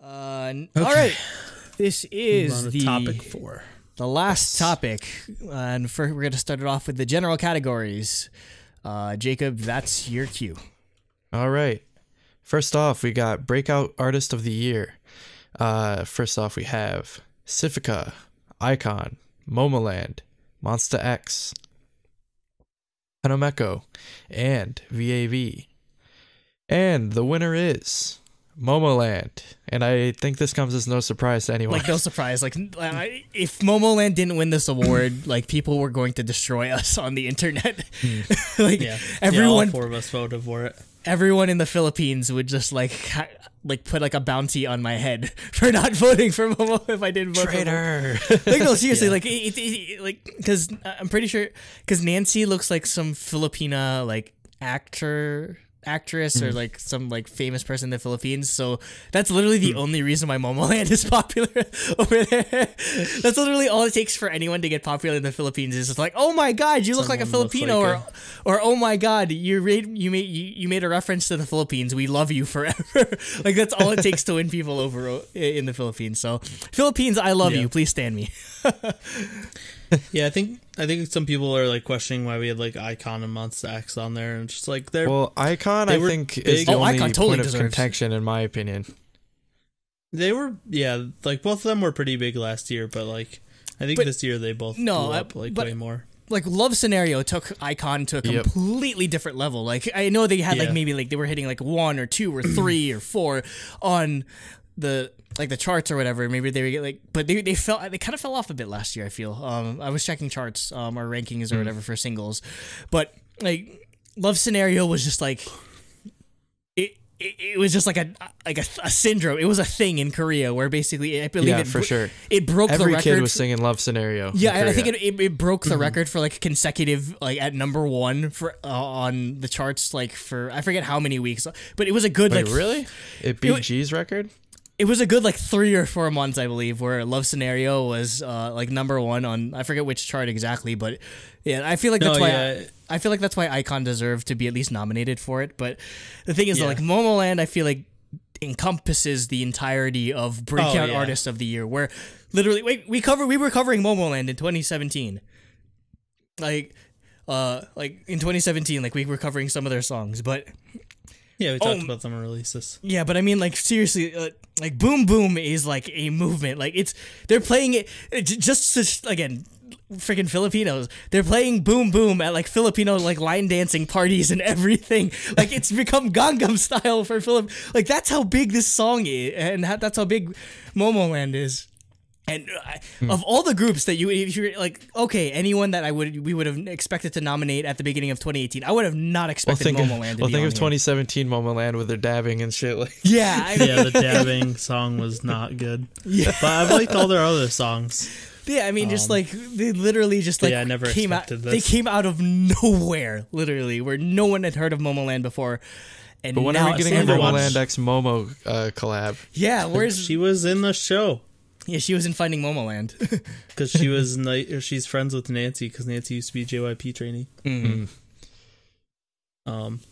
Okay. All right. This is the topic 4. The last topic, and we're going to start it off with the general categories. Jacob, that's your cue. All right. First off, we got Breakout Artist of the Year. First off, we have Civica, Icon, Momoland, Monsta X, Hanomeko, and VAV. And the winner is Momoland. And I think this comes as no surprise to anyone. Like, no surprise. Like, if Momoland didn't win this award, like, people were going to destroy us on the internet. Like, everyone, all 4 of us voted for it. Everyone in the Philippines would just like put like a bounty on my head for not voting for Momo if I didn't vote. Traitor. For Momo. Like, no, seriously, like because I'm pretty sure because Nancy looks like some Filipina like actress or like some like famous person in the Philippines, so that's literally the only reason why Momoland is popular over there. That's literally all it takes for anyone to get popular in the Philippines is just like, oh my god, you look like a Filipino, like or oh my god, you made a reference to the Philippines, we love you forever. Like, that's all it takes to win people over in the Philippines. So Philippines, I love you, please stand me. Yeah, I think some people are like questioning why we had like Icon and Monsta X on there, and just like Icon I think is the only point of contention in my opinion. They were like both of them were pretty big last year, but like I think this year they both blew up like way more. Like, Love Scenario took Icon to a completely different level. Like, I know they had like maybe like they were hitting like 1 or 2 or 3 or 4 on the charts or whatever. Maybe they would get like, but they kind of fell off a bit last year, I feel. I was checking charts or rankings or whatever for singles, but like Love Scenario was just like it was just like a syndrome. It was a thing in Korea where basically I believe for sure it broke the record. Every kid was singing Love Scenario. Yeah, I think it broke the record for like consecutive like at number 1 for on the charts like for I forget how many weeks, but it was a good really it beat G's record. It was a good like 3 or 4 months, I believe, where Love Scenario was like number 1 on I forget which chart exactly, but yeah, I feel like that's why I feel like that's why Icon deserved to be at least nominated for it. But the thing is, like Momoland, I feel like encompasses the entirety of Breakout Artist of the Year, where literally we were covering Momoland in 2017, like in 2017, like we were covering some of their songs, but. Yeah, we talked about some releases. Yeah, but I mean, like, seriously, like, Boom Boom is, like, a movement. Like, they're playing it, again, freaking Filipinos. They're playing Boom Boom at, like, Filipino, like, line dancing parties and everything. Like, it's become Gangnam Style for Philip. Like, that's how big this song is, and that's how big Momoland is. And of all the groups that if you're like, okay, anyone that we would have expected to nominate at the beginning of 2018, I would have not expected Momoland to be think on of 2017 Momoland with their dabbing and shit. Like. Yeah. The dabbing song was not good. Yeah. But I've liked all their other songs. Yeah, I mean, just like, they literally just like I never expected this. They came out of nowhere, literally, where no one had heard of Momoland before. And but when are we getting a Momoland X Momo collab? Yeah, she was in the show. Yeah, she was in Finding Momoland. Because she's friends with Nancy, because Nancy used to be a JYP trainee. Mm-hmm.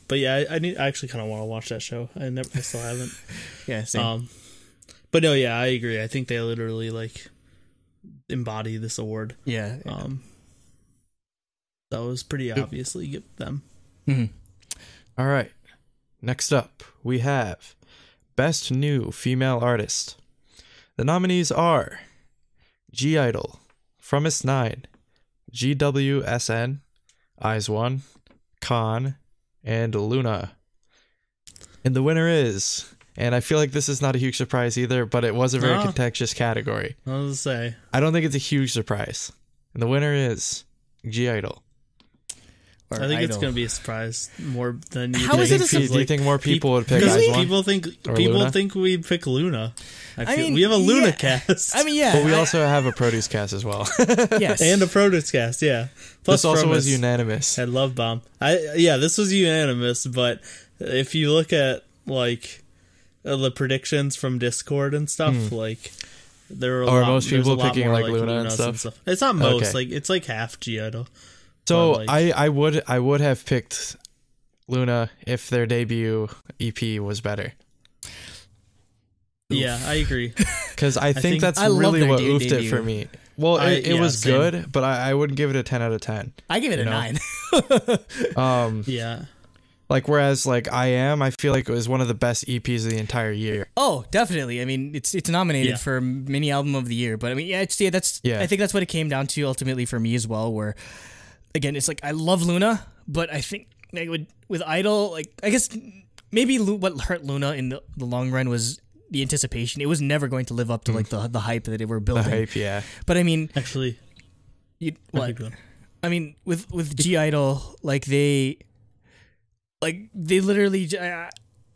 But yeah, I actually kind of want to watch that show. I still haven't. Yeah, same. But no, yeah, I agree. I think they literally like embody this award. Yeah. That was pretty obviously give them. Mm-hmm. All right. Next up, we have Best New Female Artist. The nominees are I-DLE, Fromis9, GWSN, IZ*ONE, Khan, and Luna. And the winner is, and I feel like this is not a huge surprise either, but it was a very contentious category. I was gonna say. I don't think it's a huge surprise. And the winner is I-DLE. I think it's going to be a surprise more than you think. How is it a surprise? Do you think more people would pick IZ*ONE? People think we'd pick Luna. I mean, we have a Luna cast. I mean, yeah. But we also have a produce cast as well. Yes. And a produce cast, yeah. Plus this also was unanimous. Had Love Bomb. This was unanimous, but if you look at like the predictions from Discord and stuff, like there were most people picking like Luna and stuff. It's not most, like it's like half I-DLE. So I would have picked Luna if their debut EP was better. Yeah, I agree. Because I think that's I love really their what oofed it debut. for me. Well, it yeah, was same. good, but I wouldn't give it a 10 out of 10. I give it a know? 9. Yeah. Like, whereas, like, I feel like it was one of the best EPs of the entire year. Oh, definitely. I mean, it's nominated Yeah. for mini album of the year, but I mean, I think that's what it came down to ultimately for me as well. Where, again, it's like I love Luna, but I think like, with I-DLE, like I guess maybe what hurt Luna in the long run was the anticipation. It was never going to live up to like the hype that they were building. The hype, yeah. But I mean, Actually, what? I mean, with G-I-DLE, like they literally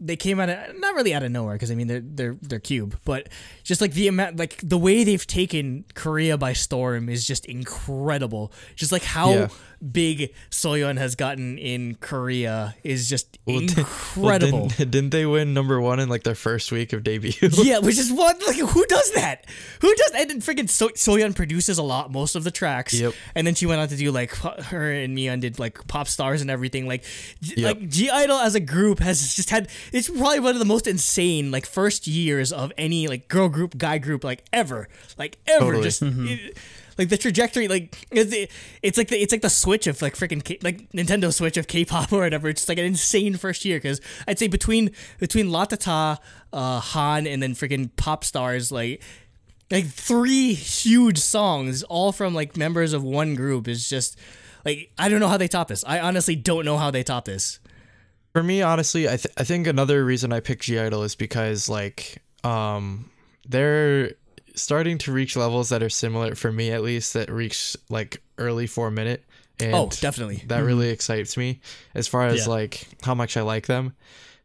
they came out of not really out of nowhere because I mean they're Cube, but just like the amount, like the way they've taken Korea by storm is just incredible. Just like how big Soyeon has gotten in Korea is just incredible. Didn't they win #1 in like their first week of debut? Yeah, which is what, like, who does that? Who does? And then freaking Soyeon produces most of the tracks. Yep. And then she went on to do like her and Miyeon did like Pop Stars and everything. Like, like G-I-DLE as a group has just had. It's probably one of the most insane like first years of any like girl group, guy group like ever. Totally. Just. Like the trajectory, like it's like the Switch of like freaking like Nintendo Switch of K-pop or whatever. It's just like an insane first year because I'd say between Latata, Han, and then freaking Pop Stars, like 3 huge songs all from like members of one group is just like I don't know how they top this. I honestly don't know how they top this. For me, honestly, I think another reason I picked G-I-DLE is because like they're starting to reach levels that are similar, for me at least, that reach like early 4-minute, and definitely that really excites me as far as like how much I like them.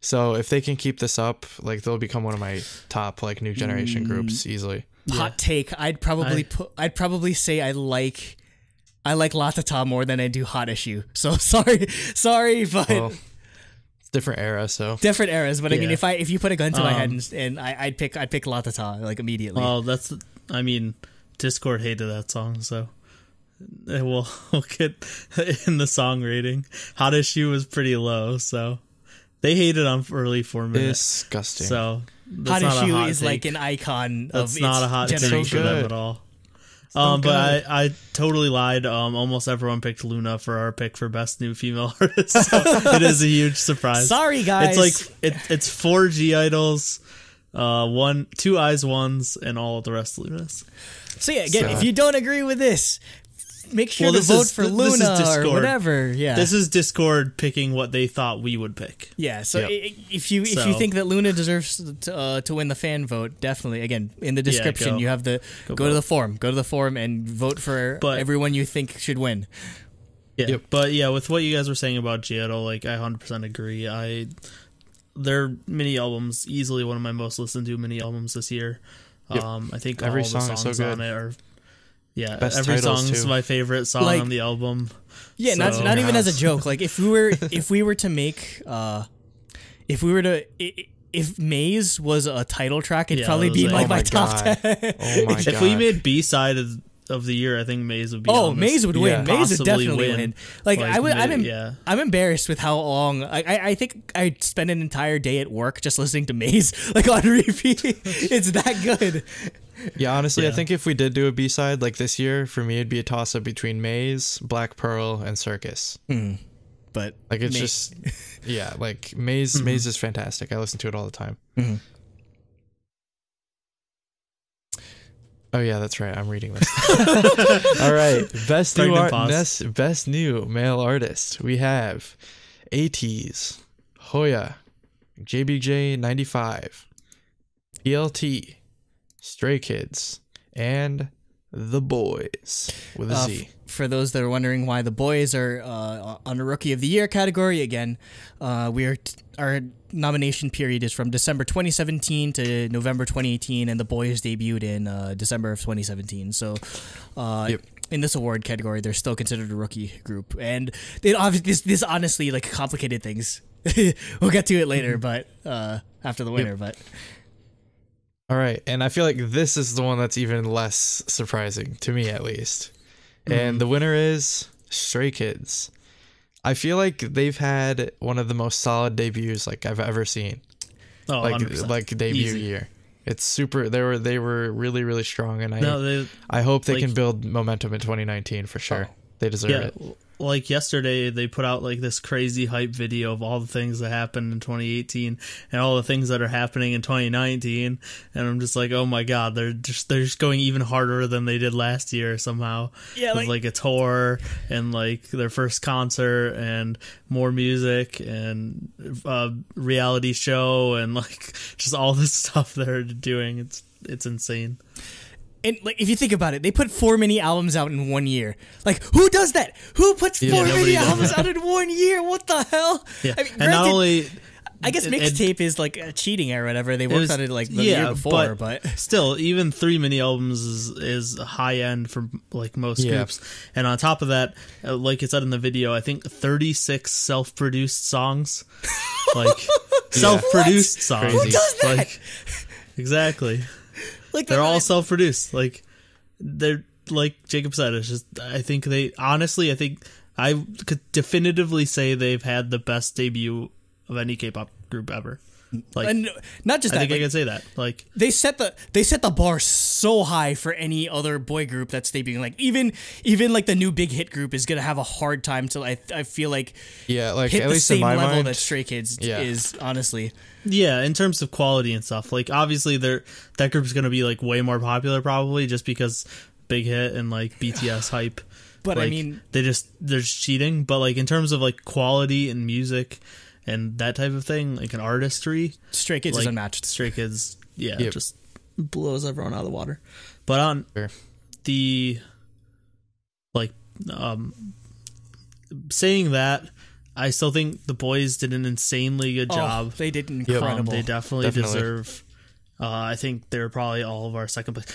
So if they can keep this up, like they'll become one of my top like new generation groups easily. Hot take, I'd probably say I like Latata more than I do Hot Issue. So sorry, but Different era, so different eras. But I mean, if you put a gun to my head and I'd pick Latata like immediately. Well, I mean, Discord hated that song, so we'll get in the song rating. Hot Issue was pretty low, so they hated on early 4 minutes. Disgusting. So Hot Issue is like an icon of its not a hot generation. take for them at all. But I totally lied. Almost everyone picked Luna for our pick for best new female artist. So it is a huge surprise. Sorry, guys. It's like it's 4 G-idols, 2 IZ*ONEs, and all of the rest of Lunas. So yeah, again, if you don't agree with this, make sure to vote for Luna or whatever. Yeah, this is Discord picking what they thought we would pick. Yeah, so if you think that Luna deserves to win the fan vote, definitely, again, in the description you have go to the forum and vote for everyone you think should win. Yeah, but yeah, with what you guys were saying about G-idle, like I 100% agree. Their mini albums, easily one of my most listened to mini albums this year. I think every all the song songs so on it are. Yeah, best every titles song's too. my favorite song on the album. Yeah, so, not even as a joke. Like if we were to make if Maze was a title track, it'd probably be like my top 10. Oh my god. If we made B-side of the year, I think Maze would be on this. Maze would win. Yeah. Maze would definitely win. Like I'm I'm embarrassed with how long I think I spent an entire day at work just listening to Maze like on repeat. It's that good. Yeah, honestly, I think if we did do a B-side like this year, for me it'd be a toss-up between Maze, Black Pearl, and Circus. But like it's just like Maze is fantastic. I listen to it all the time. Oh yeah, that's right. I'm reading this. All right, best new male artist. We have ATEEZ, Hoya, JBJ95, ELT, Stray Kids, and The Boys with a Z. For those that are wondering why The Boys are on the Rookie of the Year category, again, our nomination period is from December 2017 to November 2018, and The Boys debuted in December of 2017. So, in this award category, they're still considered a rookie group, and this honestly like complicated things. We'll get to it later, but after the winner, but. All right, and I feel like this is the one that's even less surprising to me, at least. And the winner is Stray Kids. I feel like they've had one of the most solid debuts like I've ever seen. Oh, like 100%. like debut Easy. year. It's super. They were really, really strong, and I hope they like, can build momentum in 2019 for sure. They deserve it. Like yesterday, they put out like this crazy hype video of all the things that happened in 2018 and all the things that are happening in 2019, and I'm just like, oh my god, they're just going even harder than they did last year somehow. Yeah, with like a tour and like their first concert and more music and reality show and like just all this stuff they're doing. It's insane. And like, if you think about it, they put 4 mini albums out in 1 year. Like, who does that? Who puts 4 mini albums out in 1 year? What the hell? Yeah. I mean, and not only, I guess mixtape is like cheating or whatever. They worked on it like the year before, but still, even 3 mini albums is high end for like most groups. And on top of that, like it said in the video, I think 36 self-produced songs, like self-produced songs. Who does that? Like, exactly. Like they're all self-produced. Like they're like Jacob said. It's just I think I could definitively say they've had the best debut of any K-pop group ever. Like, and not just that. I think I can say that. Like they set the bar so high for any other boy group that's debuting. Like even like the new big hit group is gonna have a hard time to I feel like like hit at the least same in my level mind, that Stray Kids is honestly. Yeah, in terms of quality and stuff. Like obviously that group's gonna be like way more popular probably just because big hit and like BTS hype. But like, I mean, they're just cheating. But like in terms of like quality and music and that type of thing, like an artistry, Stray Kids is unmatched. Stray Kids, just blows everyone out of the water. But on the like saying that, I still think the boys did an insanely good job. They did incredible. They definitely deserve. I think they're probably all of our second place.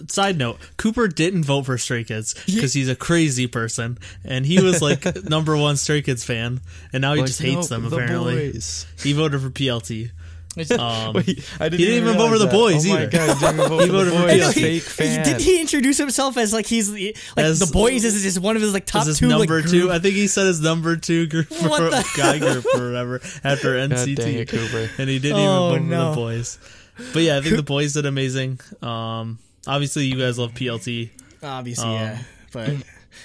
Side note: Cooper didn't vote for Stray Kids because he's a crazy person, and he was like #1 Stray Kids fan, and now he just hates them. Apparently, he voted for PLT. Wait, I didn't he didn't even vote for the boys either. God, he didn't vote he voted for PLT. fake fan. Did he introduce himself as like he's like as, the boys is just one of his like top his two number like, two? I think he said his #2 group for guy group or whatever after NCT. God dang it, Cooper. And he didn't even vote for the boys. But yeah, I think the boys did amazing. Obviously, you guys love PLT. Obviously, but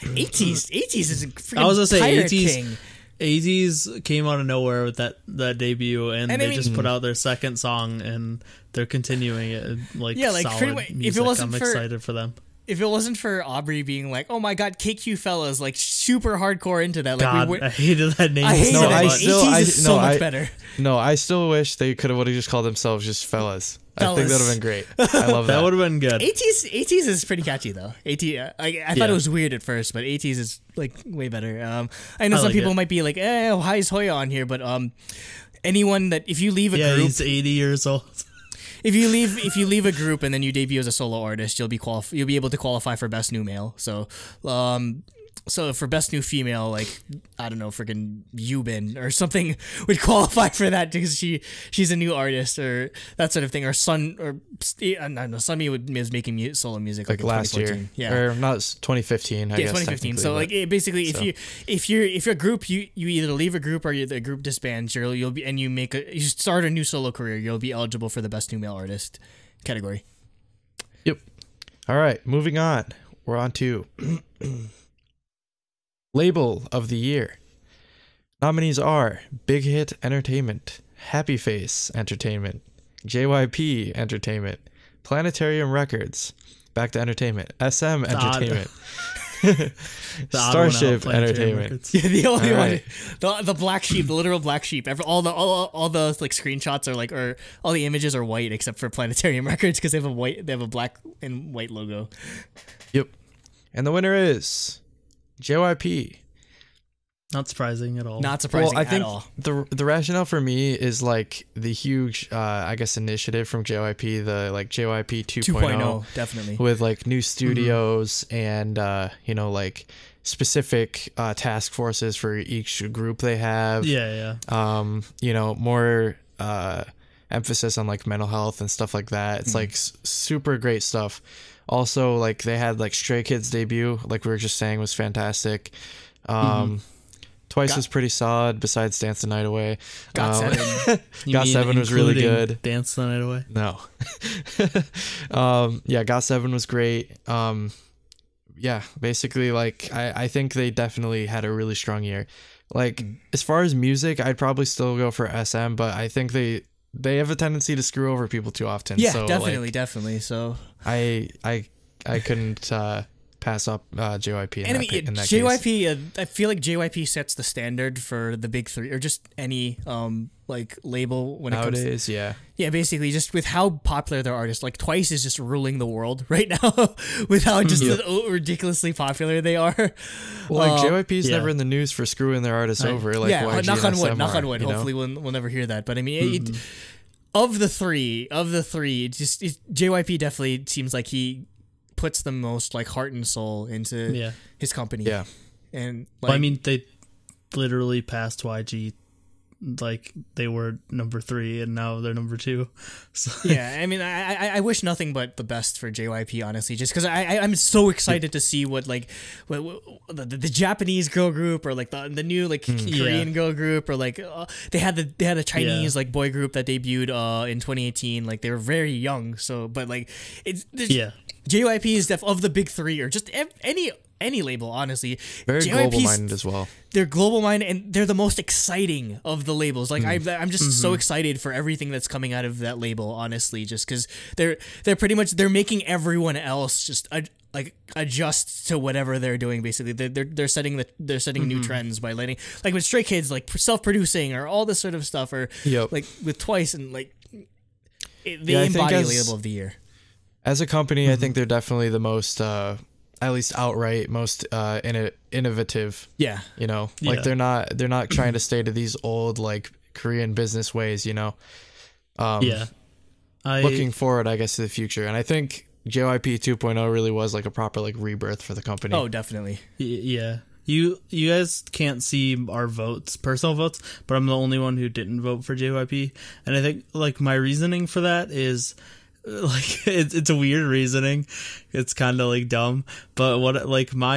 80s is a freaking I was gonna say pirate 80s. king. 80s came out of nowhere with that debut, and they just put out their second song, and they're continuing it like solid music. If it wasn't I'm excited for them. If it wasn't for Aubrey being like, "Oh my God, KQ fellas," like super hardcore into that, like God, I hated that name. I hated so it. much. 80s is so much better. No, I still wish they could have just called themselves just fellas. I think that would have been great. I love that. That would have been good. 80s is pretty catchy though. I thought it was weird at first, but 80s is like way better. I know some people might be like, why is Hoya on here? But anyone that if you leave a group, he's 80 years old. If you leave a group and then you debut as a solo artist, you'll be able to qualify for best new male. So for best new female, like I don't know, freaking Yubin or something would qualify for that because she's a new artist or that sort of thing. Or Sunmi was making solo music like last year, or not 2015. I guess 2015. So like basically, if you're a group, you either leave a group or the group disbands. You'll be and you start a new solo career. You'll be eligible for the best new male artist category. Yep. All right, moving on. We're on to Label of the Year. Nominees are Big Hit Entertainment, Happy Face Entertainment, JYP Entertainment, Planetarium Records, Back to Entertainment, SM Entertainment, Starship Entertainment. Yeah, the only one, the black sheep, the literal black sheep. All the like screenshots are like, or all the images are white except for Planetarium Records because they have a black and white logo. Yep, and the winner is JYP. Not surprising at all. Not surprising I think at all. The rationale for me is like the huge, I guess, initiative from JYP, the like JYP 2.0, definitely, with like new studios and like specific task forces for each group they have. Yeah. More emphasis on like mental health and stuff like that. It's like super great stuff. Also, like they had like Stray Kids debut, like we were just saying, was fantastic. Twice was pretty solid. Besides Dance the Night Away, Got 7. Got 7 was really good. Dance the Night Away. No. Yeah, Got 7 was great. Yeah, basically, like, I think they definitely had a really strong year. Like, as far as music, I'd probably still go for SM, but I think they have a tendency to screw over people too often. Yeah, so, definitely. So I couldn't pass up JYP in that JYP, case. I feel like JYP sets the standard for the big three, or just any like label when Nowadays, it comes to, yeah, basically just with how popular their artists. Like Twice is just ruling the world right now with how just ridiculously popular they are. Well, like JYP's never in the news for screwing their artists over. Like YG knock and on wood, SM knock on are, wood. you know? Hopefully we'll never hear that. But I mean, of the three, JYP definitely seems like he puts the most like heart and soul into his company. Yeah, and like, well, I mean, they literally passed YG. Like they were number 3 and now they're number 2. So yeah, I mean, I wish nothing but the best for JYP, honestly, just because I'm so excited to see what the Japanese girl group, or like the new like Korean girl group, or like they had a Chinese like boy group that debuted in 2018. Like they were very young, so but like JYP is of the big 3, or just any label, honestly. Very global minded as well. They're global minded, and they're the most exciting of the labels. Like I'm just so excited for everything that's coming out of that label, honestly, just because they're pretty much they're making everyone else just adjust to whatever they're doing. Basically, they're setting new trends by letting, like with Stray Kids, like self-producing or all this sort of stuff, or like with Twice, and like they embody label of the year. As a company, I think they're definitely the most at least outright most innovative. Yeah, you know, like they're not trying to stay to these old like Korean business ways, you know. Looking forward, I guess, to the future, and I think JYP 2.0 really was like a proper like rebirth for the company. Oh, definitely. Yeah. You guys can't see our personal votes, but I'm the only one who didn't vote for JYP, and I think like my reasoning for that is, like it's a weird reasoning. It's kind of like dumb, but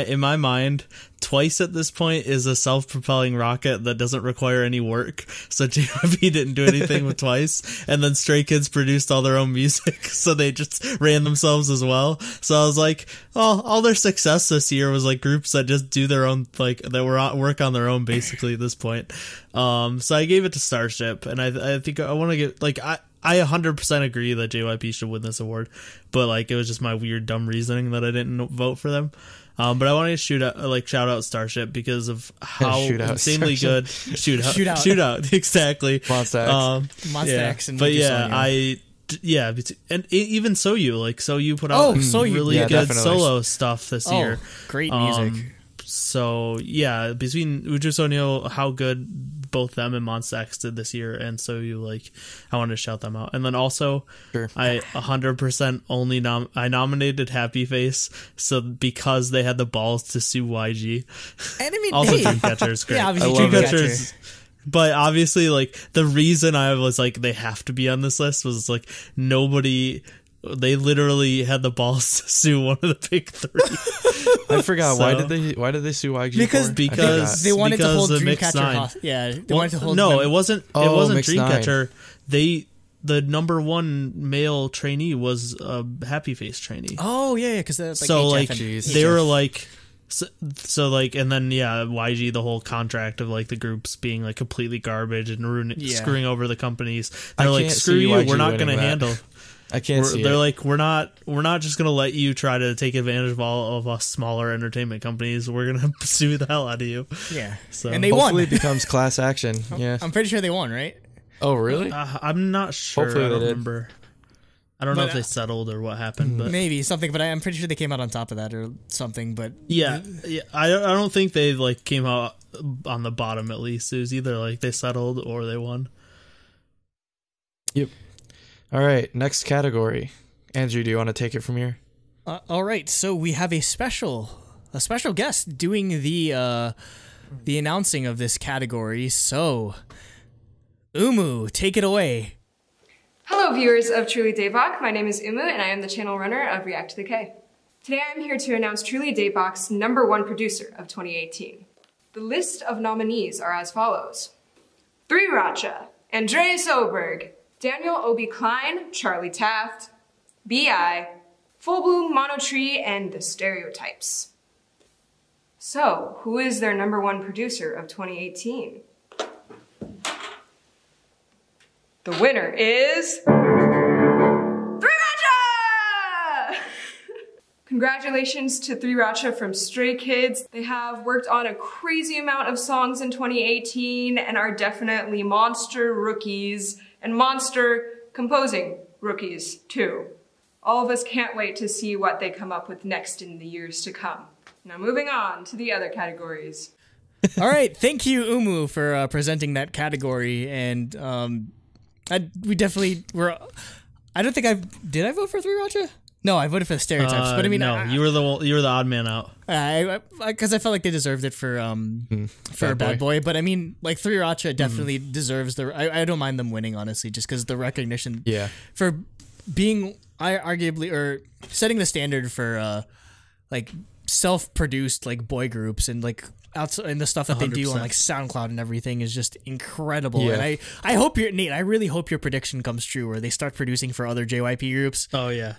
in my mind, Twice at this point is a self-propelling rocket that doesn't require any work. So JYP didn't do anything with Twice, and then Stray Kids produced all their own music, so they just ran themselves as well. So I was like, oh, all their success this year was like groups that just do their own, like that work on their own basically at this point. So I gave it to Starship, and I think I want to get like I 100% agree that JYP should win this award, but like it was just my weird dumb reasoning that I didn't vote for them. But I wanted to shout out Starship because of how insanely good shootout exactly. Monsta X and but and even Soyu put out really good definitely solo stuff this year. Great music. So yeah, between Uju Sonyo, how good both them and Monsta X did this year, and so I wanted to shout them out. And then also, I 100% I nominated Happy Face, so because they had the balls to sue YG. And I mean, also Dreamcatcher is great. Yeah, obviously Dreamcatcher. But obviously, like the reason I was like they have to be on this list was like they literally had the balls to sue one of the big 3. I forgot. Why did they sue YG? Because they wanted to hold Dreamcatcher. They wanted to hold. No, it wasn't. It wasn't Dreamcatcher. 9. The number 1 male trainee was a Happy Face trainee. Oh yeah, because like so HF they were like. So like, and then YG, the whole contract of like the groups being like completely garbage and screwing over the companies. They're like, screw you, we're not going to handle. I can't see They're like, we're not just gonna let you try to take advantage of all of us smaller entertainment companies. We're gonna sue the hell out of you. Yeah, so and they hopefully won. It becomes class action. Yeah, I'm pretty sure they won, right? Oh, really? I'm not sure. Hopefully I don't they did. remember. I don't know if they settled or what happened, but maybe something. But I'm pretty sure they came out on top of that or something. But yeah. I don't think they like came out on the bottom. At least it was either like they settled or they won. Yep. All right, next category. Andrew, do you want to take it from here? All right, so we have a special guest doing the announcing of this category. So, Umu, take it away. Hello, viewers of Truly Daebak. My name is Umu, and I am the channel runner of React to the K. Today, I'm here to announce Truly Daebak's #1 producer of 2018. The list of nominees are as follows. 3RACHA, Andreas Oberg, Daniel Obi Klein, Charlie Taft, B.I., Full Bloom, Monotree, and The Stereotypes. So, who is their #1 producer of 2018? The winner is 3RACHA! Congratulations to 3RACHA from Stray Kids. They have worked on a crazy amount of songs in 2018 and are definitely monster rookies and monster composing rookies too. All of us can't wait to see what they come up with next in the years to come. Now moving on to the other categories. All right, thank you, Umu, for presenting that category, and we definitely were. I don't think did I vote for 3RACHA? No, I voted for The Stereotypes, but I mean, no, you were the odd man out. Because I felt like they deserved it for Bad Boy, but I mean, like 3RACHA definitely deserves the. I don't mind them winning, honestly, just because the recognition. Yeah. For being, arguably, or setting the standard for like self-produced like boy groups and like outside and the stuff that they do on like SoundCloud and everything is just incredible. Yeah. And I hope Nate, I really hope your prediction comes true where they start producing for other JYP groups. Oh yeah.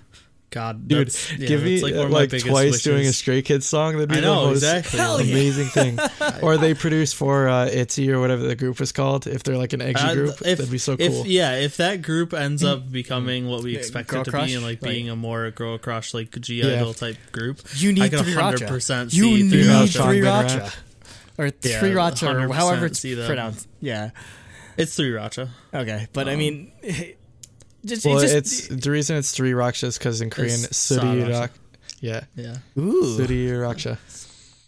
God, dude, give me like Twice wishes. Doing a Stray Kids song. That'd be the most amazing thing. Or they produce for ITZY or whatever the group is called. If they're like an EXY group, that'd be so cool. If that group ends up becoming what we expect it to be and like being a more girl crush like G-Idle type group, you need 100% you see need 3RACHA or 3RACHA or however it's pronounced. Yeah, it's 3RACHA. Okay, but I mean. It's the reason it's 3RACHA is because in Korean, Suri. Yeah. Ooh. Suri-racha.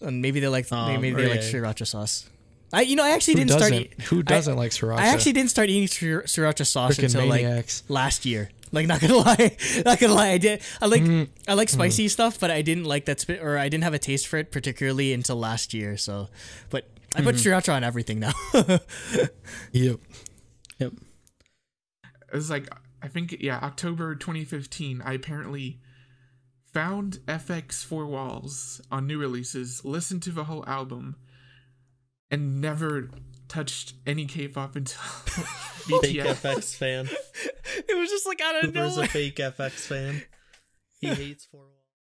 And maybe they like sriracha sauce. I actually didn't start. Who doesn't like sriracha? I actually didn't start eating sriracha sauce until maniacs. Like last year. Like not gonna lie, I did. I like spicy stuff, but I didn't like that or I didn't have a taste for it particularly until last year. So, but I put sriracha on everything now. Yep. It was like. I think, October 2015, I apparently found FX Four Walls on new releases, listened to the whole album, and never touched any K-pop until BTS. Fake FX fan. It was just like, I don't know. Cooper's a fake FX fan. He hates Four Walls.